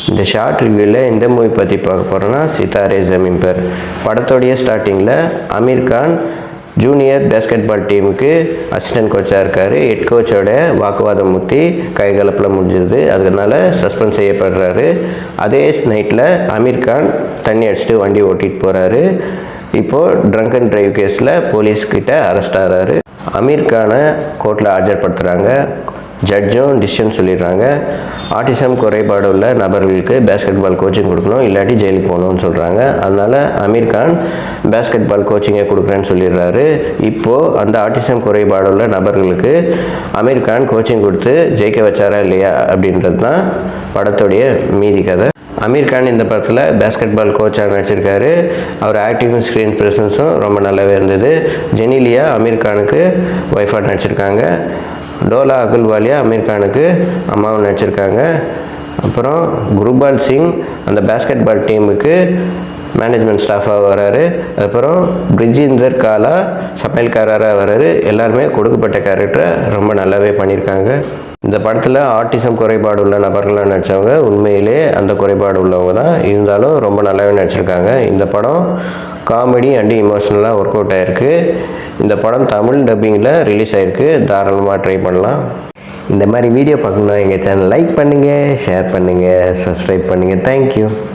இந்த ஷார்ட் ரிவ்யூவில் எந்த மூவி பற்றி பார்க்க போகிறோன்னா சித்தாரே ஜமீன் பர். படத்தோடைய ஸ்டார்டிங்கில் Aamir Khan junior basketball டீமுக்கு அசிஸ்டன்ட் கோச்சாக இருக்கார். ஹெட் கோச்சோட வாக்குவாதம் முற்றி கைகலப்பில் முடிஞ்சிருது. அதனால சஸ்பெண்ட் செய்யப்படுறாரு. அதே நைட்டில் அமீர் கான் தண்ணி அடிச்சுட்டு வண்டி ஓட்டிகிட்டு போகிறாரு. இப்போது ட்ரங்க் அண்ட் டிரைவ் கேஸில் போலீஸ்கிட்ட அரெஸ்ட் ஆகிறாரு. அமீர் கானை கோர்ட்டில் ஆஜர்படுத்துகிறாங்க. ஜட்ஜும் டிசிஷன் சொல்லிடுறாங்க. ஆட்டிசம் குறைபாடு உள்ள நபர்களுக்கு பேஸ்கெட் பால் கோச்சிங் கொடுக்கணும், இல்லாட்டி ஜெயிலுக்கு போகணும்னு சொல்கிறாங்க. அதனால் அமீர் கான் பேஸ்கெட் பால் கோச்சிங்கை கொடுக்குறேன்னு சொல்லிடுறாரு. இப்போது அந்த ஆட்டிசம் குறைபாடு உள்ள நபர்களுக்கு அமீர் கான் கோச்சிங் கொடுத்து ஜெயிக்க வச்சாரா இல்லையா அப்படின்றது தான் படத்துடைய மீதி கதை. அமீர் கான் இந்த படத்தில் பேஸ்கெட் பால் கோச்சாக நடிச்சிருக்காரு. அவர் ஆக்டிவ் ஸ்க்ரீன் ப்ரெசன்ஸும் ரொம்ப நல்லாவே இருந்தது. ஜெனிலியா அமீர் கானுக்கு ஒய்ஃபாக நடிச்சிருக்காங்க. டோலா அகல்வாலியா அமீர் கானுக்கு அம்மாவும் நடிச்சிருக்காங்க. அப்புறம் குருபால் சிங் அந்த பேஸ்கெட் பால் டீமுக்கு மேனேஜ்மெண்ட் ஸ்டாஃபாக வராரு. அப்புறம் பிரிஜிந்தர் காலா சமையல்காரராக வராரு. எல்லாருமே கொடுக்கப்பட்ட கேரக்டரை ரொம்ப நல்லாவே பண்ணியிருக்காங்க. இந்த படத்தில் ஆட்டிசம் குறைபாடு உள்ள நபர்களாக நடித்தவங்க உண்மையிலே அந்த குறைபாடு உள்ளவங்க தான். இருந்தாலும் ரொம்ப நல்லாவே நடிச்சிருக்காங்க. இந்த படம் காமெடி அண்டு இமோஷனலாக ஒர்க் அவுட் ஆகிருக்கு. இந்த படம் தமிழ் டப்பிங்கில் ரிலீஸ் ஆகிருக்கு. தாராளமாக ட்ரை பண்ணலாம். இந்த மாதிரி வீடியோ பார்க்கணுன்னா எங்கள் சேனல் லைக் பண்ணுங்கள், ஷேர் பண்ணுங்கள், சப்ஸ்கிரைப் பண்ணுங்கள். தேங்க்யூ.